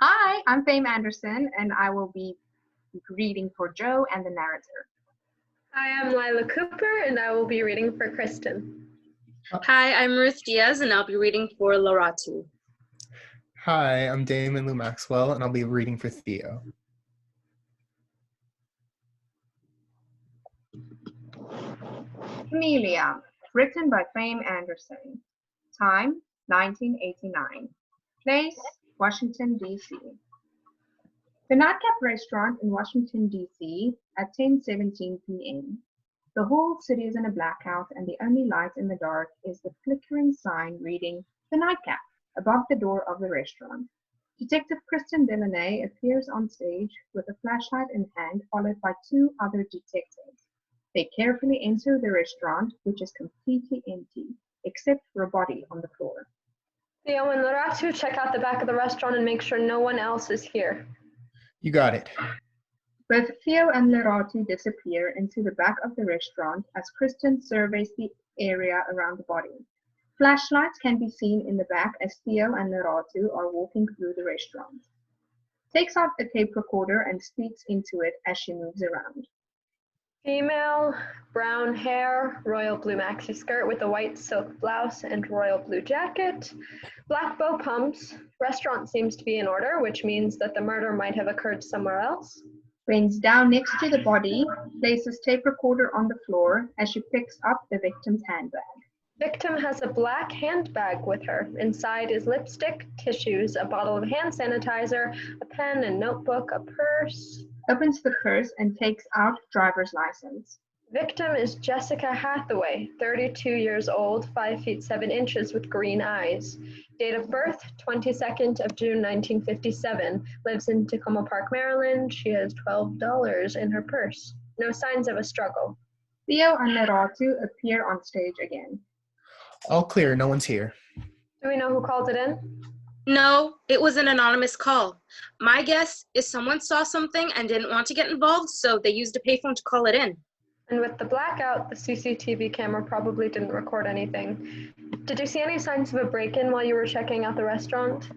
Hi, I'm Fame Anderson, and I will be reading for Joe and the narrator. Hi, I'm Lila Cooper, and I will be reading for Kristen. Hi, I'm Ruth Diaz, and I'll be reading for Laratu. Hi, I'm Damon Lue-Maxwell, and I'll be reading for Theo. CAMELLIA, written by Fame Anderson. Time, 1989. Place, Washington, D.C. The Nightcap Restaurant in Washington, D.C. at 10:17 p.m. The whole city is in a blackout, and the only light in the dark is the flickering sign reading "The Nightcap" above the door of the restaurant. Detective Kristen Delaney appears on stage with a flashlight in hand, followed by two other detectives. They carefully enter the restaurant, which is completely empty, except for a body on the floor. Theo and Laratu check out the back of the restaurant and make sure no one else is here. You got it. Both Theo and Leratu disappear into the back of the restaurant as Kristen surveys the area around the body. Flashlights can be seen in the back as Theo and Leratu are walking through the restaurant. Takes out a tape recorder and speaks into it as she moves around. Female, brown hair, royal blue maxi skirt with a white silk blouse and royal blue jacket, black bow pumps. Restaurant seems to be in order, which means that the murder might have occurred somewhere else. Bends down next to the body, places tape recorder on the floor as she picks up the victim's handbag. Victim has a black handbag with her. Inside is lipstick, tissues, a bottle of hand sanitizer, a pen and notebook, a purse. Opens the purse and takes out driver's license. Victim is Jessica Hathaway, 32 years old, 5 feet 7 inches with green eyes. Date of birth, 22nd of June, 1957. Lives in Tacoma Park, Maryland. She has $12 in her purse. No signs of a struggle. Theo and Leratu appear on stage again. All clear, no one's here. Do we know who called it in? No, it was an anonymous call. My guess is someone saw something and didn't want to get involved, so they used a payphone to call it in. And with the blackout, the CCTV camera probably didn't record anything. Did you see any signs of a break-in while you were checking out the restaurant?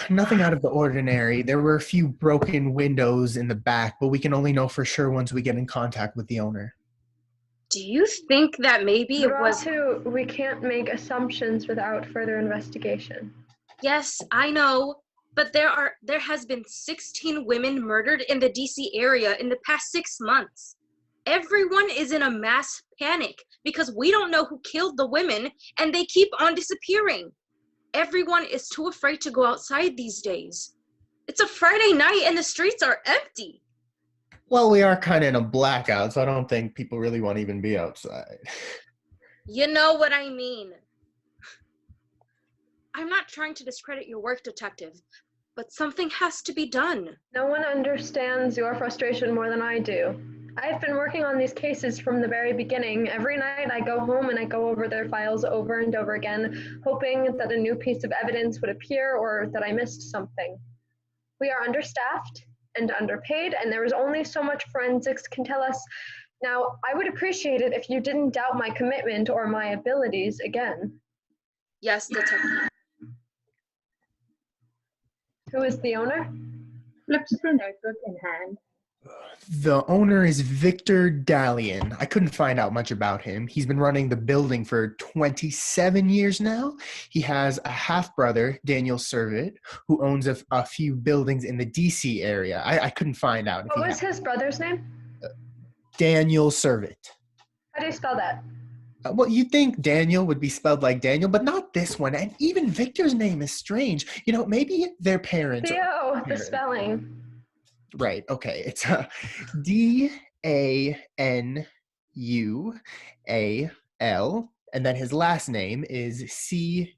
Nothing out of the ordinary. There were a few broken windows in the back, but we can only know for sure once we get in contact with the owner. Do you think that maybe it was... We can't make assumptions without further investigation. Yes, I know, but there has been 16 women murdered in the DC area in the past 6 months. Everyone is in a mass panic because we don't know who killed the women and they keep on disappearing. Everyone is too afraid to go outside these days. It's a Friday night and the streets are empty. Well, we are kind of in a blackout, so I don't think people really want to even be outside. You know what I mean. I'm not trying to discredit your work, detective, but something has to be done. No one understands your frustration more than I do. I've been working on these cases from the very beginning. Every night I go home and I go over their files over and over again, hoping that a new piece of evidence would appear or that I missed something. We are understaffed and underpaid, and there is only so much forensics can tell us. Now, I would appreciate it if you didn't doubt my commitment or my abilities again. Yes, detective. Who is the owner? Flips through notebook in hand. The owner is Victor Dalian. I couldn't find out much about him. He's been running the building for 27 years now. He has a half-brother, Daniel Servit, who owns a few buildings in the DC area. I couldn't find out. What was his brother's name? Daniel Servit. How do you spell that? Well, you'd think Daniel would be spelled like Daniel, but not this one. And even Victor's name is strange. You know, maybe their parents... Theo, the spelling. Right, okay. It's Daneual, and then his last name is Cervit.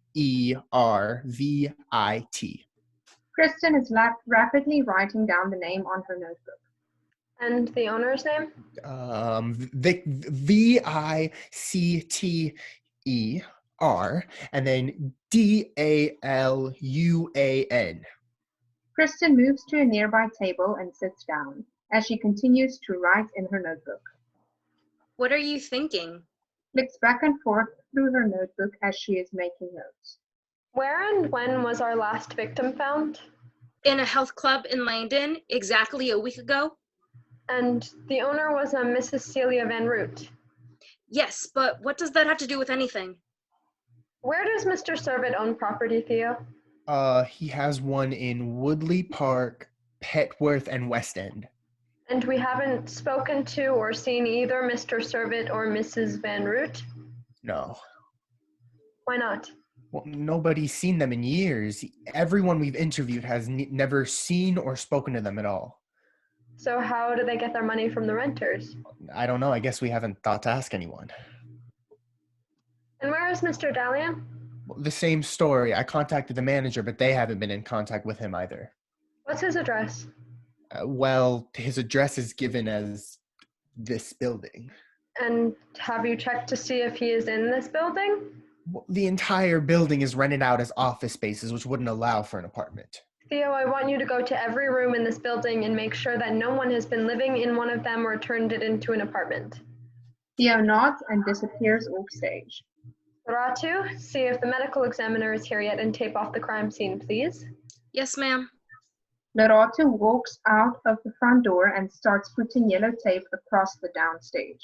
Kristen is rapidly writing down the name on her notebook. And the owner's name? Victer, and then Daluan. Kristen moves to a nearby table and sits down as she continues to write in her notebook. What are you thinking? Flicks back and forth through her notebook as she is making notes. Where and when was our last victim found? in a health club in Langdon exactly a week ago. And the owner was a Mrs. Celia Van Root. Yes, but what does that have to do with anything? Where does Mr. Servitt own property, Theo? He has one in Woodley Park, Petworth, and West End. And we haven't spoken to or seen either Mr. Servitt or Mrs. Van Root? No. Why not? Well, nobody's seen them in years. Everyone we've interviewed has never seen or spoken to them at all. So how do they get their money from the renters? I don't know. I guess we haven't thought to ask anyone. And where is Mr. Dalian? Well, the same story. I contacted the manager, but they haven't been in contact with him either. What's his address? Well, his address is given as this building. And have you checked to see if he is in this building? Well, the entire building is rented out as office spaces, which wouldn't allow for an apartment. Theo, I want you to go to every room in this building and make sure that no one has been living in one of them or turned it into an apartment. Theo nods and disappears off stage. Ratu, see if the medical examiner is here yet and tape off the crime scene, please. Yes, ma'am. Lerato walks out of the front door and starts putting yellow tape across the downstage.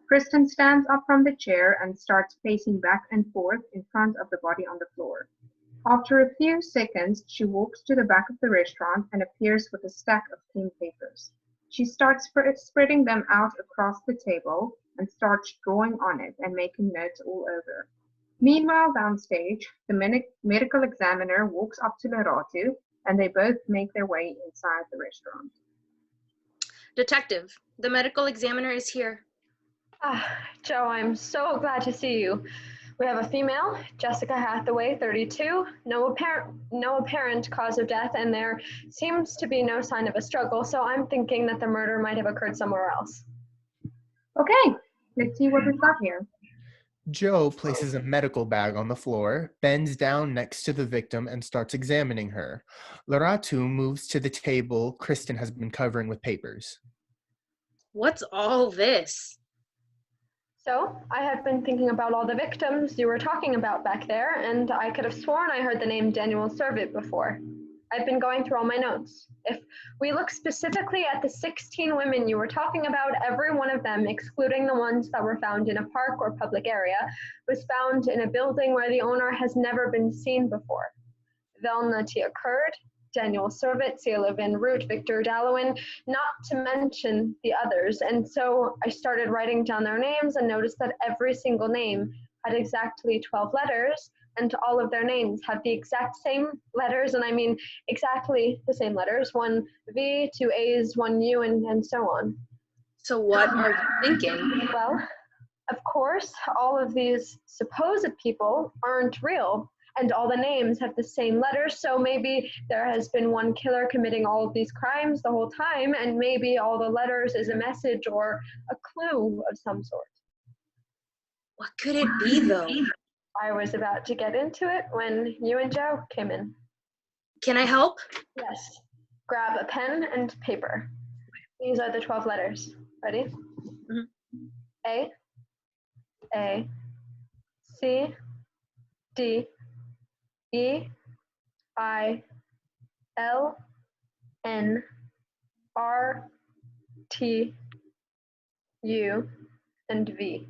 Kristen stands up from the chair and starts pacing back and forth in front of the body on the floor. After a few seconds, she walks to the back of the restaurant and appears with a stack of clean papers. She starts spreading them out across the table and starts drawing on it and making notes all over. Meanwhile, downstage, the medical examiner walks up to Lerato and they both make their way inside the restaurant. Detective, the medical examiner is here. Joe, I'm so glad to see you. We have a female, Jessica Hathaway, 32, no apparent cause of death, and there seems to be no sign of a struggle, so I'm thinking that the murder might have occurred somewhere else. Okay, let's see what we've got here. Joe places a medical bag on the floor, bends down next to the victim, and starts examining her. Lerato moves to the table Kristen has been covering with papers. What's all this? So, I have been thinking about all the victims you were talking about back there, and I could have sworn I heard the name Daniel Servitt before. I've been going through all my notes. If we look specifically at the 16 women you were talking about, every one of them, excluding the ones that were found in a park or public area, was found in a building where the owner has never been seen before. Velna Tia Kurd, Daniel Servitt, Celia Van Root, Victor Dallowin, not to mention the others. And so I started writing down their names and noticed that every single name had exactly 12 letters, and all of their names have the exact same letters, and I mean exactly the same letters, one V, two A's, one U, and so on. So what are you thinking? Well, of course, all of these supposed people aren't real, and all the names have the same letters, so maybe there has been one killer committing all of these crimes the whole time, and maybe all the letters is a message or a clue of some sort. What could it be, though? I was about to get into it when you and Joe came in. Can I help? Yes. Grab a pen and paper. These are the 12 letters. Ready? Mm-hmm. A, C, D, E, I, L, N, R, T, U, and V.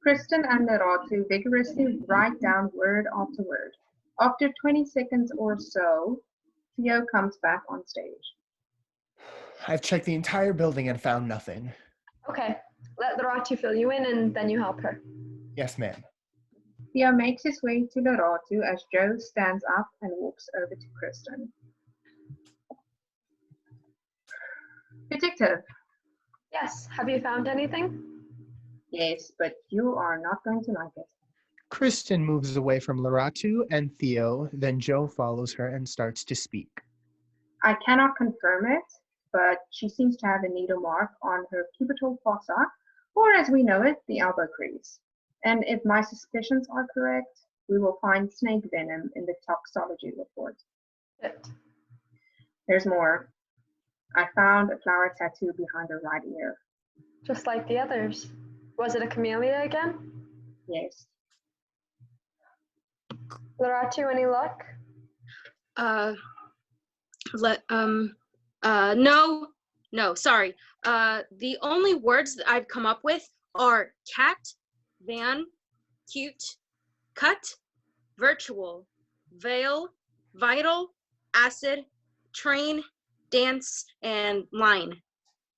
Kristen and Lerato vigorously write down word after word. After 20 seconds or so, Theo comes back on stage. I've checked the entire building and found nothing. Okay, let Lerato fill you in and then you help her. Yes, ma'am. Theo makes his way to Lerato as Joe stands up and walks over to Kristen. Detective. Yes, have you found anything? Yes, but you are not going to like it. Kristen moves away from Lerato and Theo, then Joe follows her and starts to speak. I cannot confirm it, but she seems to have a needle mark on her cubital fossa, or as we know it, the elbow crease. And if my suspicions are correct, we will find snake venom in the toxology report. Good. There's more. I found a flower tattoo behind her right ear. Just like the others. Was it a camellia again? Yes. Lerato, any luck? No, sorry. The only words that I've come up with are cat, van, cute, cut, virtual, veil, vital, acid, train, dance, and line.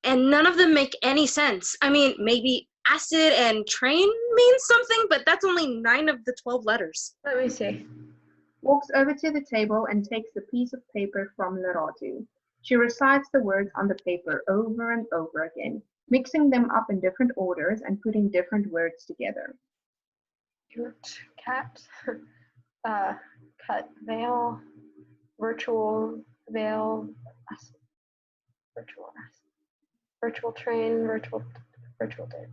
And none of them make any sense. I mean, maybe acid and train means something, but that's only 9 of the 12 letters. Let me see. Walks over to the table and takes the piece of paper from Leratu. She recites the words on the paper over and over again, mixing them up in different orders and putting different words together. Cat, cut, veil, virtual, veil, virtual train, virtual dance.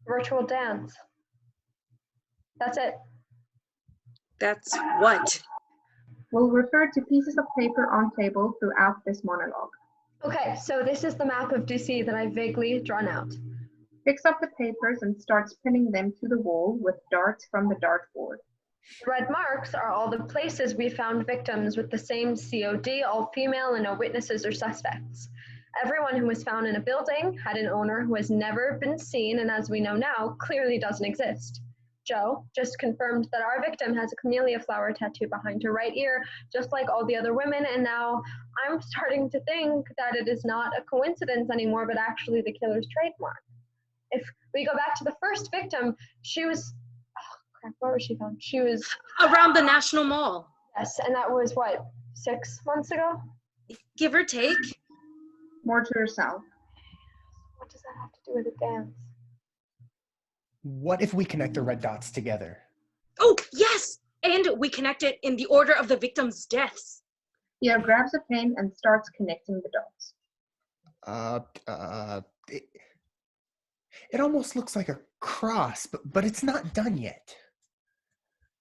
Virtual dance. That's it. That's what? Will refer to pieces of paper on table throughout this monologue. Okay, so this is the map of DC that I vaguely drawn out. Picks up the papers and starts pinning them to the wall with darts from the dartboard. The red marks are all the places we found victims with the same COD, all female and no witnesses or suspects. Everyone who was found in a building had an owner who has never been seen and, as we know now, clearly doesn't exist. Joe just confirmed that our victim has a camellia flower tattoo behind her right ear, just like all the other women, and now I'm starting to think that it is not a coincidence anymore, but actually the killer's trademark. If we go back to the first victim, she was, where was she found? She was around the National Mall. Yes, and that was what, 6 months ago? Give or take. More to herself. What does that have to do with a dance? What if we connect the red dots together? Oh, yes! And we connect it in the order of the victims' deaths. Dia grabs a pen and starts connecting the dots. It almost looks like a cross, but it's not done yet.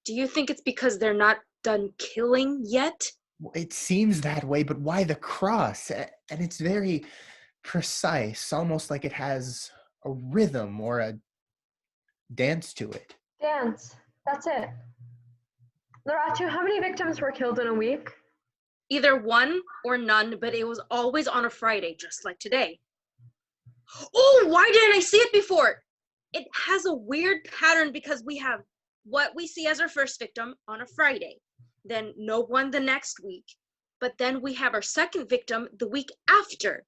Do you think it's because they're not done killing yet? It seems that way, but why the cross? And it's very precise, almost like it has a rhythm or a dance to it. Dance. That's it. Leratu, how many victims were killed in a week? Either one or none, but it was always on a Friday, just like today. Oh, why didn't I see it before? It has a weird pattern because we have what we see as our first victim on a Friday, then no one the next week, but then we have our second victim the week after.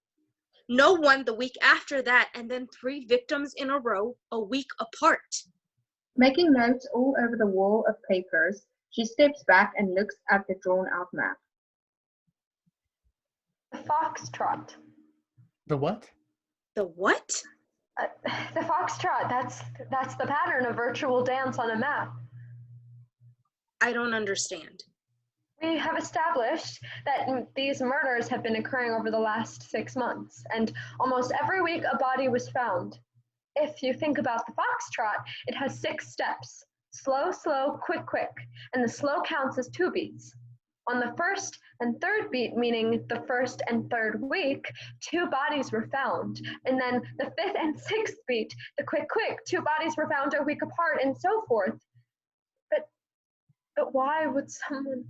No one the week after that, and then 3 victims in a row, a week apart. Making notes all over the wall of papers, she steps back and looks at the drawn-out map. The foxtrot. The what? The what? The foxtrot. That's the pattern of virtual dance on a map. I don't understand. We have established that these murders have been occurring over the last 6 months, and almost every week a body was found. If you think about the foxtrot, it has 6 steps. Slow, slow, quick, quick, and the slow counts as 2 beats. On the first and third beat, meaning the first and third week, 2 bodies were found. And then the 5th and 6th beat, the quick, quick, 2 bodies were found a week apart, and so forth. But why would someone...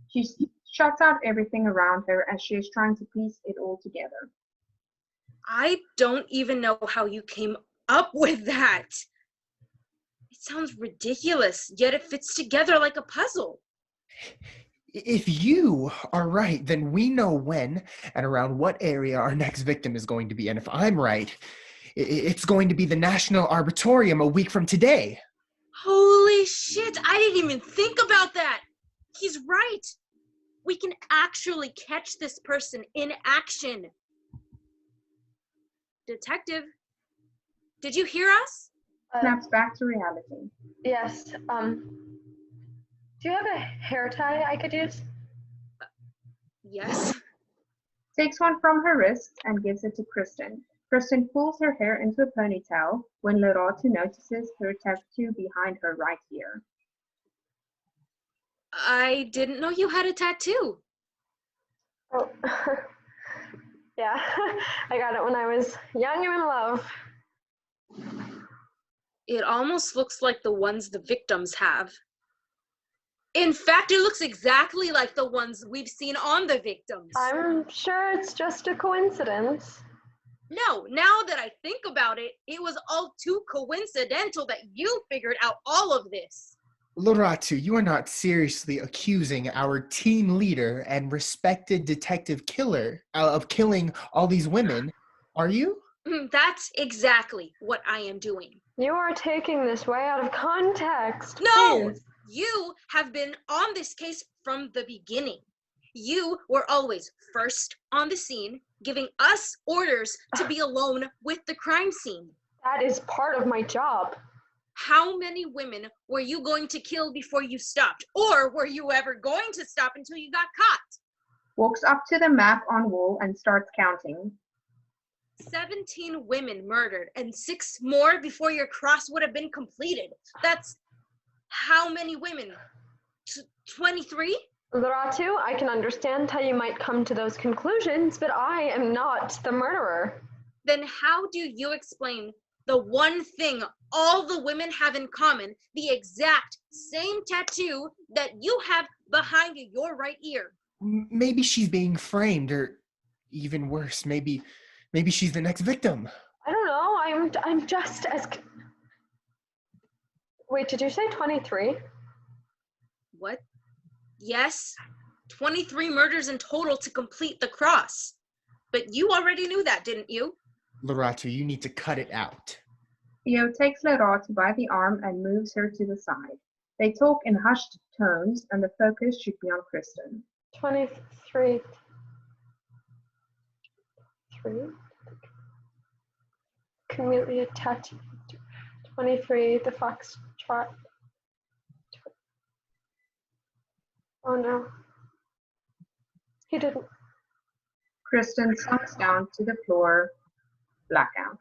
She shuts out everything around her as she is trying to piece it all together. I don't even know how you came up with that. It sounds ridiculous, yet it fits together like a puzzle. If you are right, then we know when and around what area our next victim is going to be. And if I'm right, it's going to be the National Arbitorium a week from today. Holy shit, I didn't even think about that. He's right. We can actually catch this person in action. Detective, did you hear us? Snaps back to reality. Yes. Do you have a hair tie I could use? Yes. Takes one from her wrist and gives it to Kristen. Kristen pulls her hair into a ponytail when Leratu notices her tattoo behind her right ear. I didn't know you had a tattoo. Oh, yeah. I got it when I was young and in love. It almost looks like the ones the victims have. In fact, it looks exactly like the ones we've seen on the victims. I'm sure it's just a coincidence. No, now that I think about it, it was all too coincidental that you figured out all of this. Loratu, you are not seriously accusing our team leader and respected detective killer of killing all these women, are you? That's exactly what I am doing. You are taking this way out of context. No! Please. You have been on this case from the beginning. You were always first on the scene, giving us orders to be alone with the crime scene. That is part of my job. How many women were you going to kill before you stopped? Or were you ever going to stop until you got caught? Walks up to the map on wall and starts counting. 17 women murdered and 6 more before your cross would have been completed. That's how many women? 23? Loratu, I can understand how you might come to those conclusions, but I am not the murderer. Then how do you explain the one thing all the women have in common, the exact same tattoo that you have behind your right ear? Maybe she's being framed, or even worse, maybe she's the next victim. I don't know. I'm just as. Wait, did you say 23? What? Yes, 23 murders in total to complete the cross. But you already knew that, didn't you? Loratu, you need to cut it out. Theo takes Loratu by the arm and moves her to the side. They talk in hushed tones, and the focus should be on Kristen. 23. 3. CAMELLIA tattoo. 23. The fox trot. Oh no. He didn't. Kristen sinks down to the floor, blackout.